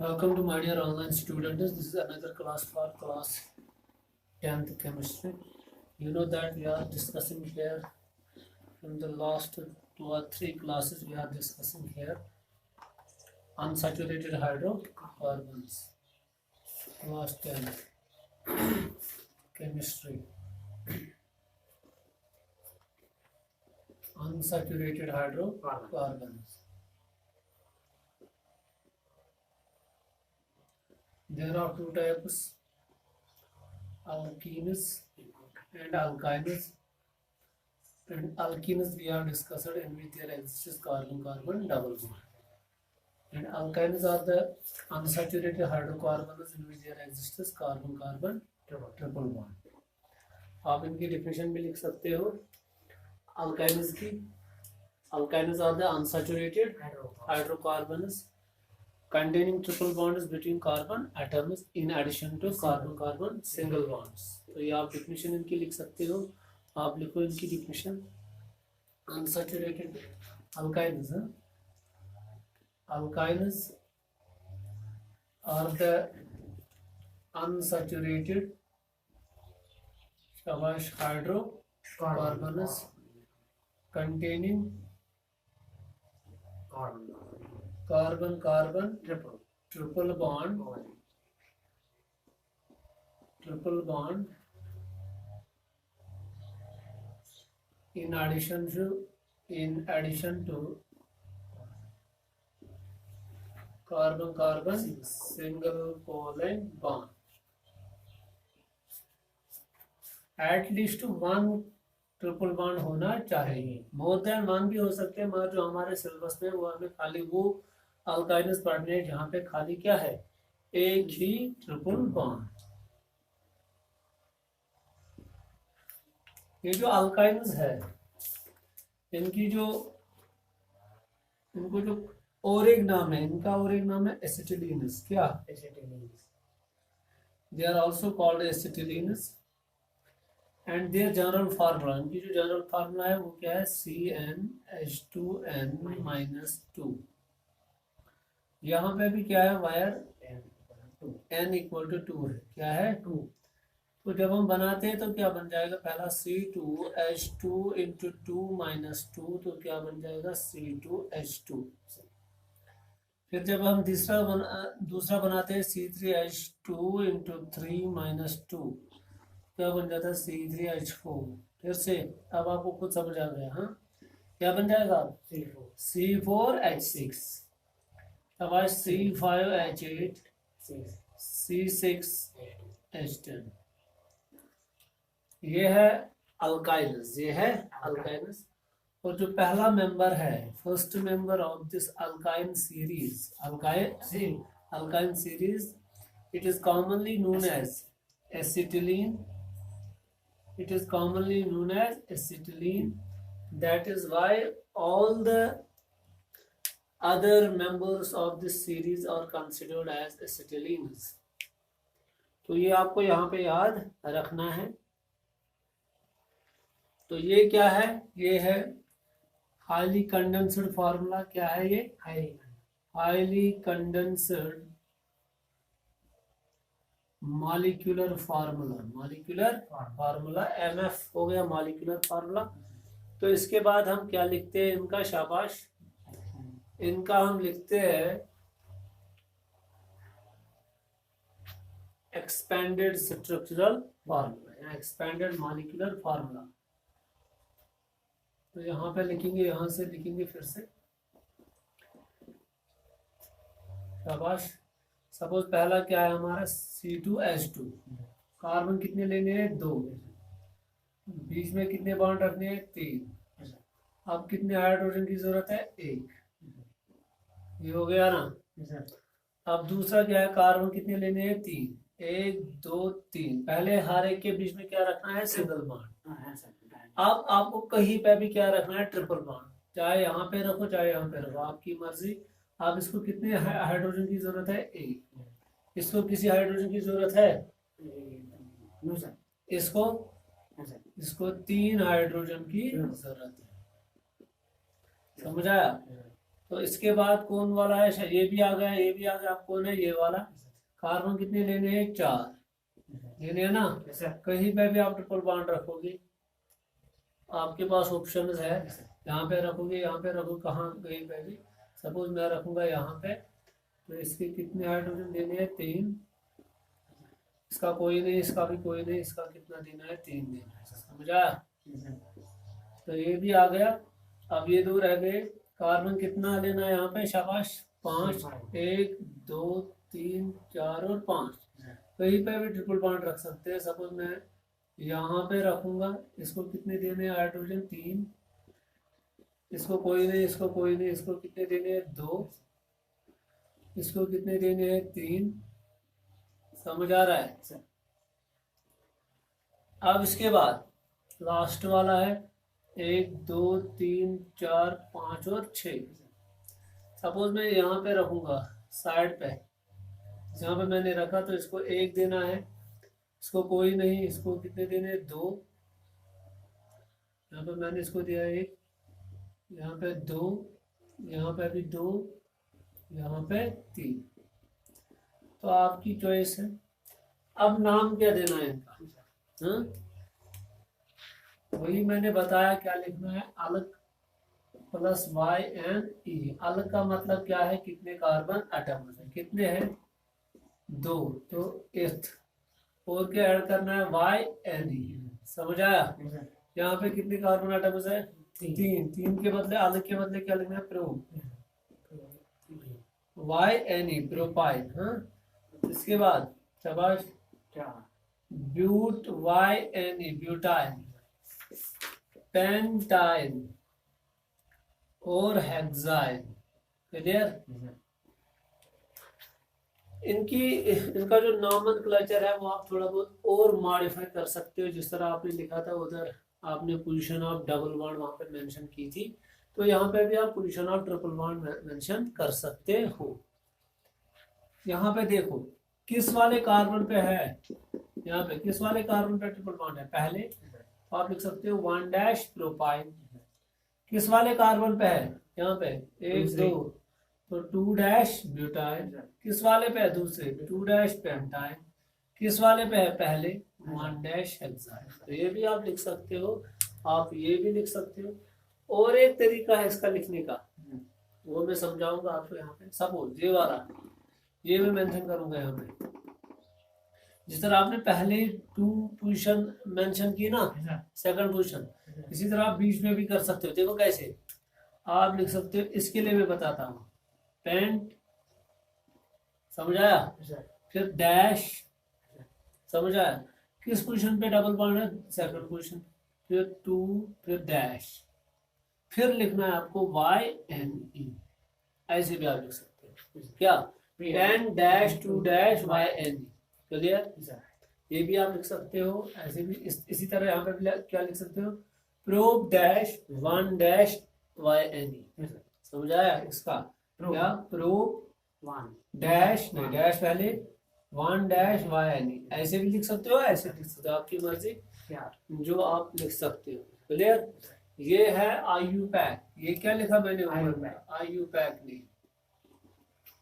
Welcome to my dear online students. This is another class for class 10th chemistry. You know that we are discussing here from the last 2 or 3 classes we are discussing here unsaturated hydrocarbons. Class 10 chemistry. Unsaturated hydrocarbons. There are 2 types, alkenes and alkynes. And alkenes we are discussed in which there exists carbon-carbon double bond. And alkynes are the unsaturated hydrocarbons in which there exists carbon-carbon triple bond. आप इनकी definition भी लिख सकते हो alkynes की. Alkynes are the unsaturated hydrocarbons containing triple bonds between carbon atoms in addition to carbon-carbon single bonds. तो ये आप definition इनकी लिख सकते हो. आप लिखो इनकी definition. Unsaturated alkynes. Alkynes are the unsaturated hydrocarbons containing carbon-carbon triple bond in addition to carbon-carbon single covalent bond. At least one triple bond होना चाहिए. मोर देन वन भी हो सकते हैं, मगर जो हमारे सिलेबस में वो हमें खाली वो अल्काइन्स पढ़ने हैं जहाँ पे खाली क्या है, एक ही ट्रिपल बॉन्ड. ये जो अल्काइन्स है इनको जो और एक नाम है, इनका और एक नाम है एसिटिलीन्स. क्या acetylenes? They are also called acetylenes. And their general formula, इनकी जो जनरल फार्मूला है वो क्या है, CnH2n-2. यहाँ पे भी क्या है, वायर n इक्वल टू 2 है. क्या है, 2. तो जब हम बनाते हैं तो क्या बन जाएगा, पहला C2H2 इंटू 2 माइनस 2, तो क्या बन जाएगा C2H2. फिर जब हम दूसरा बनाते हैं C3H2 इंटू 3 माइनस 2, क्या बन जाता है C3H4. फिर से अब आपको खुद समझ आ गया. हाँ, क्या बन जाएगा, C4H6. अब आज C5H8, C6H10. ये है अल्काइन्स. और जो पहला मेंबर है, first member of this alkyne series, it is commonly known as acetylene. It is commonly known as acetylene. That is why all the other members of this series are considered as acetylenes. तो ये आपको यहाँ पे याद रखना है. तो ये क्या है, ये है हाईली कंडेंस्ड फार्मूला. क्या है ये, highly condensed molecular formula MF हो गया, मॉलिक्यूलर फार्मूला. तो इसके बाद हम क्या लिखते हैं इनका, शाबाश, इनका हम लिखते हैं expanded structural formula, expanded molecular formula. तो यहाँ पे लिखेंगे, यहाँ से लिखेंगे फिर से, शाबाश. सपोज पहला क्या है हमारा, C2H2. कार्बन कितने लेने हैं, 2. बीच में कितने बॉन्ड रखने हैं, 3. अब कितने हाइड्रोजन की जरूरत है, 1. ये हो गया ना. अब दूसरा क्या है, कार्बन कितने लेने हैं, 3. 1 2 3. पहले हर एक के बीच में क्या रखना है, सिंगल बॉन्ड. अब आपको कहीं पे भी क्या रखना है, ट्रिपल बॉन्ड. चाहे यहाँ पे रखो चाहे यहाँ पे रखो, आपकी मर्जी. आप इसको कितने हाइड्रोजन की जरूरत है, 1. इसको किसी हाइड्रोजन की जरूरत है, इसको 3 हाइड्रोजन की जरूरत है. समझ आया? तो इसके बाद कौन वाला है, ये भी आ गया, ये भी आ गया। अब कौन है, ये वाला। कार्बन कितने लेने हैं, 4 लेने हैं ना। कहीं पे भी आप ट्रिपल बॉन्ड रखोगे, आपके पास ऑप्शन है, यहाँ पे रखोगे, यहाँ पे रखोगे, कहाँ कहीं पे भी। सपोज मैं रखूंगा यहाँ पे, तो इसके कितने हाइड्रोजन देने हैं, 3। इसका कोई नहीं, इसका भी कोई नहीं, इसका कितना देना है, 3 देना है। समझा। तो ये भी आ गया। अब ये 2 रह गए। कार्बन कितना लेना है यहाँ पे, शाबाश, 5। 1 2 3 4 और 5। कहीं पे भी ट्रिपल बॉन्ड रख सकते हैं। सपोज मैं यहाँ पे रखूंगा, इसको कितने देने हैं हाइड्रोजन, 3। इसको कोई नहीं, इसको कोई नहीं, इसको कितने देने हैं, 2। इसको कितने देने हैं, 3। समझ आ रहा है। अब इसके बाद लास्ट वाला है 1 2 3 4 5 और 6। सपोज मैं यहाँ पे रखूंगा साइड पे, जहाँ पे मैंने रखा, तो इसको 1 देना है, इसको कोई नहीं, इसको कितने देने, 2। यहाँ पे मैंने इसको दिया 1, यहाँ पे 2, यहाँ पे भी 2, यहाँ पे 3। तो आपकी चॉइस है। अब नाम क्या देना है इनका, हाँ? वही मैंने बताया, क्या लिखना है, अलग प्लस YNE। अलग का मतलब क्या है, कितने कार्बन एटम्स है, कितने हैं, 2, तो एथ। और क्या ऐड करना है, YNE। समझ आया। यहाँ पे कितने कार्बन एटम्स है, 3। 3 के बदले, अलग के बदले क्या लिखना है, प्रो, YNE, प्रोपाइल। हाँ, इसके बाद शाबाश, ब्यूट, YNE, ब्यूटाइल, पेंटाइल और हेक्साइल। क्लियर। इनका जो नॉमेनक्लेचर है वो आप थोड़ा बहुत और मॉडिफाई कर सकते हो। जिस तरह आपने लिखा था उधर, आपने पोजीशन ऑफ डबल बॉन्ड वहां पे मेंशन की थी, तो यहाँ पे भी आप position of triple bond mention कर सकते हो। यहाँ पे देखो किस वाले कार्बन पे है, यहाँ पे किस वाले कार्बन पे ट्रिपल बॉन्ड है, पहले तो आप लिख सकते हो 1' प्रोपाइल। किस वाले कार्बन पे है, यहाँ पे 1 2, तो 2' ब्यूटाइल। किस वाले पे है, दूसरे 2' पेंटाइल। किस वाले पे है, पहले 1' हेक्साइल। तो ये भी आप लिख सकते हो, आप ये भी लिख सकते हो। और एक तरीका है इसका लिखने का, वो मैं समझाऊंगा आपको। यहाँ पे सपोज ये वाला, ये मैं मेंशन करूंगा यहाँ पे। जिस तरह आपने पहले 2 पोजीशन मेंशन की ना, सेकंड पोजीशन, इसी तरह आप बीच में भी कर सकते हो। देखो कैसे आप लिख सकते हो, इसके लिए मैं बताता हूँ। पेंट, समझ आया, फिर डैश, समझ आया। किस पोजीशन पे डबल बॉन्ड है, सेकंड पोजीशन, फिर 2, फिर डैश, फिर लिखना है आपको YNE। ऐसे भी आप लिख सकते हो, क्या, 10' 2' YNE। क्लियर। ये भी आप लिख सकते हो ऐसे भी। इसी तरह यहाँ पे भी क्या लिख सकते हो, प्रोब डैश 1' YNE। समझ आया इसका, क्या, प्रोब 1 डैश, नहीं डैश पहले, 1' YNE। ऐसे भी लिख सकते हो, ऐसे लिख सकते हो, आपकी मर्जी, जो आप लिख सकते हो। क्लियर। ये है IUPAC। ये क्या लिखा मैंने, IUPAC नहीं,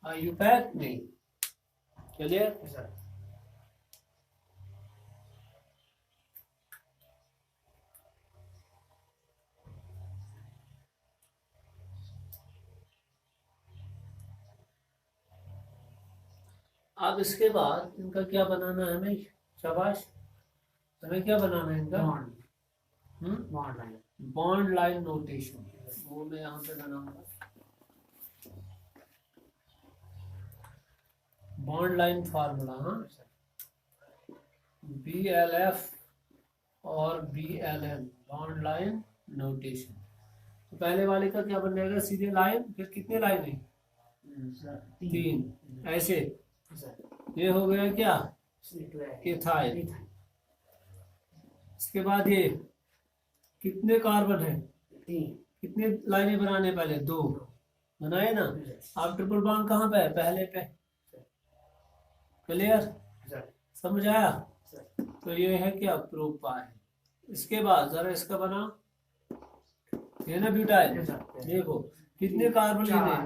IUPAC नहीं। क्लियर। अब इसके बाद इनका क्या बनाना है हमें, शाबाश, हमें क्या बनाना है इनका, बॉन्ड लाइन नोटेशन। वो मैं यहाँ पे बनाऊंगा, बॉन्ड लाइन फार्मूला। हाँ, BLF और BLN, बॉन्ड लाइन नोटेशन। तो पहले वाले का क्या बन जाएगा, सीधे लाइन, फिर कितने लाइन है, 3, ऐसे। ये हो गया क्या, इथाइल। इसके बाद ये कितने कार्बन है, कितने लाइनें बनाने, पहले 2 बनाए ना। आप ट्रिपल बॉन्ड कहाँ पे है, पहले पे। क्लियर, समझ आया। तो ये है क्या, प्रोपाइल। इसके बाद जरा इसका बना, ये ना ब्यूटाइल। देखो कितने कार्बन चार।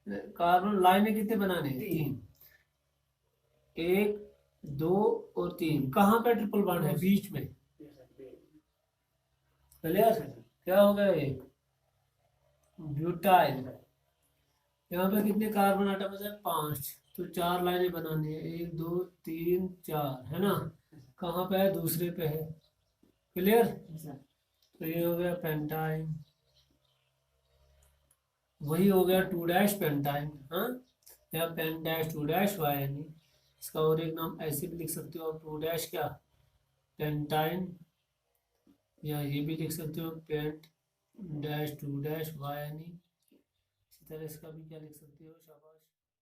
लेने, कार्बन लाइनें कितने बनाने हैं? तीन। 1 2 और 3। कहाँ पे ट्रिपल बॉन्ड है? बीच में। क्लियर? क्या हो गया ये? ब्यूटाइल। यहाँ पे कितने कार्बन आटम है? 5। तो 4 लाइनें बनानी है, 1 2 3 4, है ना? कहाँ पे है? दूसरे पे है। क्लियर? तो ये हो गया पेंटाइन। वही हो गया 2 डैश पेंटाइन। हाँ, या पेन डैश 2 डैश वायन। इसका और एक नाम ऐसे भी लिख सकते हो, 2 डैश क्या, पेंटाइन। या ये भी लिख सकते हो, पेंट डैश 2 डैश वायन। इसी तरह इसका भी क्या लिख सकते हो? शाबाश।